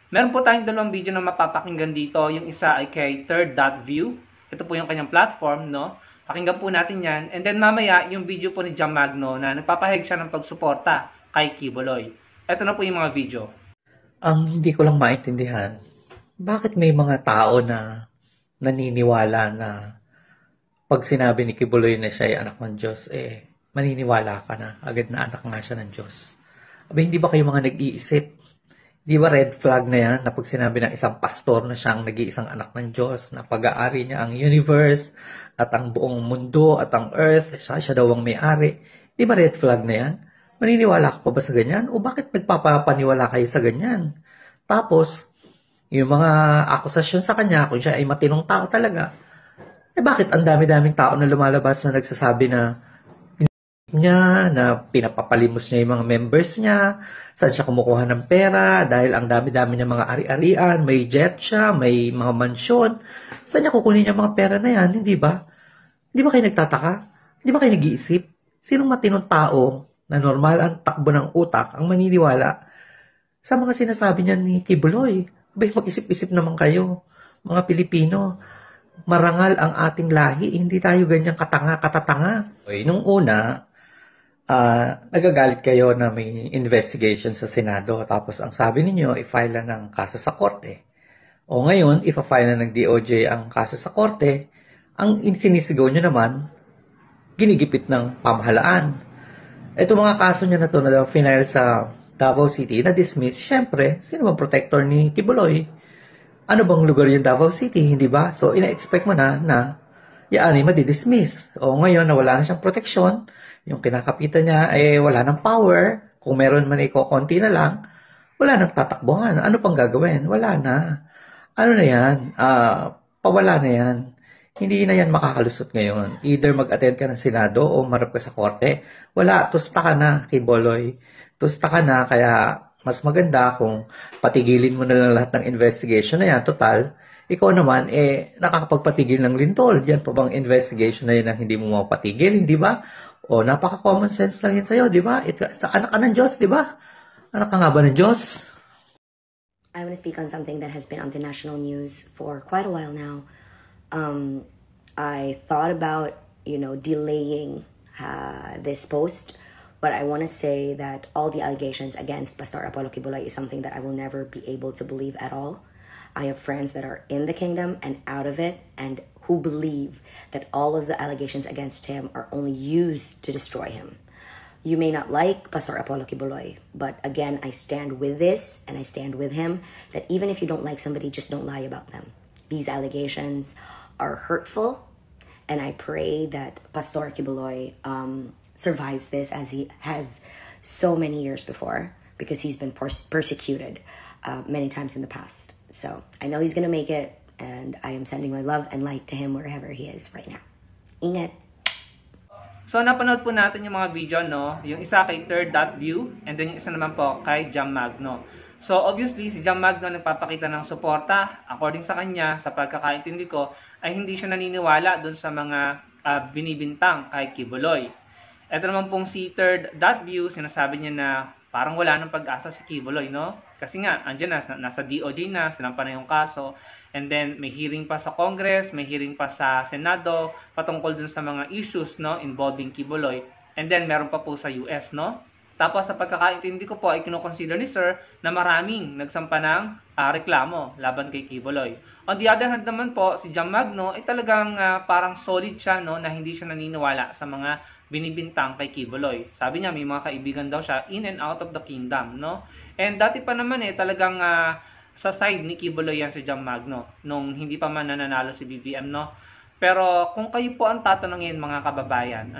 Meron po tayong dalawang video na mapapakinggan dito. Yung isa ay kay Third.view. Ito po yung kanyang platform, no? Pakinggan po natin yan. And then mamaya, yung video po ni Jam Magno na nagpapahayag siya ng pagsuporta kay Kibuloy. Ito na po yung mga video. Ang hindi ko lang maintindihan, bakit may mga tao na naniniwala na pag sinabi ni Kibuloy na siya ay anak ng Diyos, maniniwala ka na agad na anak nga siya ng Diyos. Aba, hindi ba kayo mga nag-iisip? Di ba red flag na yan na pag sinabi ng isang pastor na siyang nag-iisang anak ng Diyos, na pag-aari niya ang universe at ang buong mundo at ang earth, siya daw ang may-ari. Di ba red flag na yan? Maniniwala ka pa ba sa ganyan? O bakit nagpapapaniwala kayo sa ganyan? Tapos, yung mga akusasyon sa kanya, kung siya ay matinong tao talaga, bakit ang dami-daming tao na lumalabas na nagsasabi na niya, na pinapapalimos niya yung mga members niya, saan siya kumukuha ng pera, dahil ang dami-dami niya mga ari-arian, may jet siya, may mga mansyon, saan niya kukunin yung mga pera na yan, hindi ba? Hindi ba kayo nagtataka? Hindi ba kayo nag-iisip? Sinong matinong tao na normal ang takbo ng utak ang maniniwala sa mga sinasabi niya ni Kibuloy? Abay, mag-isip-isip naman kayo, mga Pilipino. Marangal ang ating lahi, hindi tayo ganyang katatanga. Nung una, nagagalit kayo na may investigation sa Senado, tapos ang sabi ninyo, i-file na ng kaso sa korte. O ngayon, i-file na ng DOJ ang kaso sa korte, ang sinisigaw nyo naman, ginigipit ng pamahalaan. Ito mga kaso niya na to na final sa Davao City, na-dismiss, syempre, sino bang protector ni Kibuloy? Ano bang lugar yung Davao City, hindi ba? So, ina-expect mo na yan ay madidismiss. O ngayon, na wala na siyang proteksyon, yung kinakapitan niya ay wala ng power, kung meron man ay konti na lang, wala nang tatakbuhan. Ano pang gagawin? Wala na. Ano na yan? Pawala na yan. Hindi na yan makakalusot ngayon. Either mag-attend ka ng Senado o marap ka sa korte. Wala, tusta ka na, Kibuloy. Tusta ka na, kaya mas maganda kung patigilin mo na lang lahat ng investigation na yan. Total, ikaw naman, nakakapagpatigil ng lintol. Yan pa bang investigation na yun na hindi mo mapatigil, hindi ba? O, napaka-common sense lang yan sa'yo, di ba? Sa anak ka ng Diyos, di ba? Anak ka nga ba ng Diyos? I want to speak on something that has been on the national news for quite a while now. I thought about, delaying this post, but I want to say that all the allegations against Pastor Apollo Kibuloy is something that I will never be able to believe at all. I have friends that are in the kingdom and out of it, and who believe that all of the allegations against him are only used to destroy him. You may not like Pastor Apollo Kibuloy, but again, I stand with this, and I stand with him, that even if you don't like somebody, just don't lie about them. These allegations are hurtful, and I pray that Pastor Kibuloy survives this, as he has so many years before, because he's been persecuted many times in the past. So I know he's gonna make it, and I am sending my love and light to him wherever he is right now. Ingat! So napanood po natin yung mga video, no? Yung isa kay Third.view, and then yung isa naman po kay Jam Magno. So obviously, si Jam Magno nagpapakita ng suporta. According sa kanya, sa pagkakaintindi ko, ay hindi siya naniniwala dun sa mga binibintang kay Kibuloy. Ito naman pong si Third.view, sinasabi niya na parang wala nang pag-asa si Kibuloy, no? Kasi nga, andyan na, nasa DOJ na, sinampa na yung kaso. And then, may hearing pa sa Congress, may hearing pa sa Senado, patungkol dun sa mga issues, no, involving Kibuloy. And then, meron pa po sa US, no? Tapos, sa pagkakaintindi ko po, ay kinoconsider ni Sir na maraming nagsampa ng reklamo laban kay Kibuloy. On the other hand naman po, si Jam Magno ay talagang parang solid siya, no, na hindi siya naniniwala sa mga binibintang kay Kibuloy. Sabi niya, may mga kaibigan daw siya in and out of the kingdom, no? And dati pa naman talagang sa side ni Kibuloy yan si Jam Magno, nung hindi pa man nananalo si BBM, no? Pero kung kayo po ang tatanungin, mga kababayan,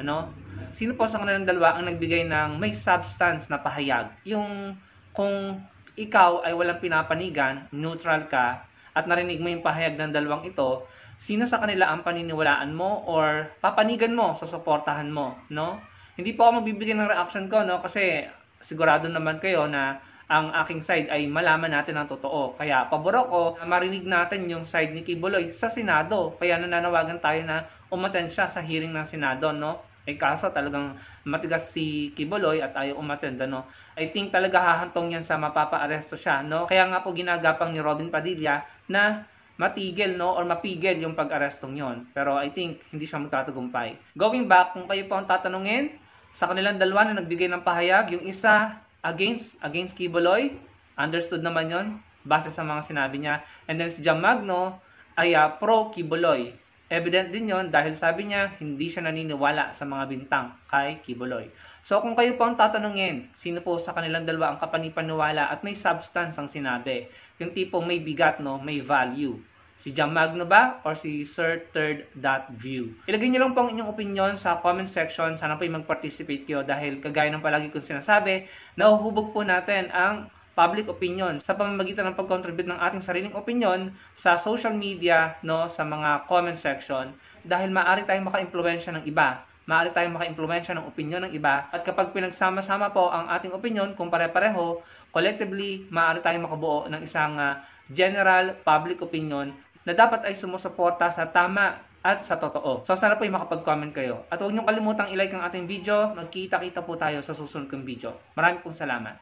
sino po sa kanilang dalawa ang nagbigay ng may substance na pahayag? Yung kung ikaw ay walang pinapanigan, neutral ka, at narinig mo yung pahayag ng dalawang ito, sino sa kanila ang paniniwalaan mo or papanigan mo, susuportahan mo, no? Hindi po ako magbibigay ng reaction ko, no? Kasi sigurado naman kayo na ang aking side ay malaman natin ang totoo. Kaya pabor ako na marinig natin yung side ni Kibuloy sa Senado. Kaya nananawagan tayo na umattend siya sa hearing ng Senado, no? kaso talagang matigas si Kibuloy at ayaw umattend, ano. I think talaga hahantong yan sa mapapa-aresto siya, no. Kaya nga po ginagapang ni Robin Padilla na matigil, no, or mapigil yung pag-arestong yon. Pero I think hindi siya magtatagumpay. Going back, kung kayo po ang tatanungin, sa kanilang dalawa na nagbigay ng pahayag, yung isa against Kibuloy, understood naman yon base sa mga sinabi niya. And then si Jam Magno ay pro Kibuloy. Evident din yon dahil sabi niya hindi siya naniniwala sa mga bintang kay Kibuloy. So kung kayo po ang tatanungin, sino po sa kanilang dalawa ang kapanipaniwala at may substance ang sinabi? Yung tipong may bigat, no, may value. Si Jam Magno ba or si Sir Third View? Ilagay niyo lang po ang inyong opinion sa comment section. Sana po mag-participate kayo dahil kagaya ng palagi kong sinasabi, nauhubog po natin ang public opinion sa pamamagitan ng pag-contribute ng ating sariling opinion sa social media, no, sa mga comment section, dahil maaari tayong maka-impluwensya ng iba, maaari tayong maka-impluwensya ng opinion ng iba, at kapag pinagsama-sama po ang ating opinion kung pare-pareho, collectively maaari tayong makabuo ng isang general public opinion na dapat ay sumusuporta sa tama at sa totoo. So sana po ay makapag-comment kayo. At huwag niyong kalimutang i-like ang ating video. Magkita-kita po tayo sa susunod kong video. Maraming pong salamat.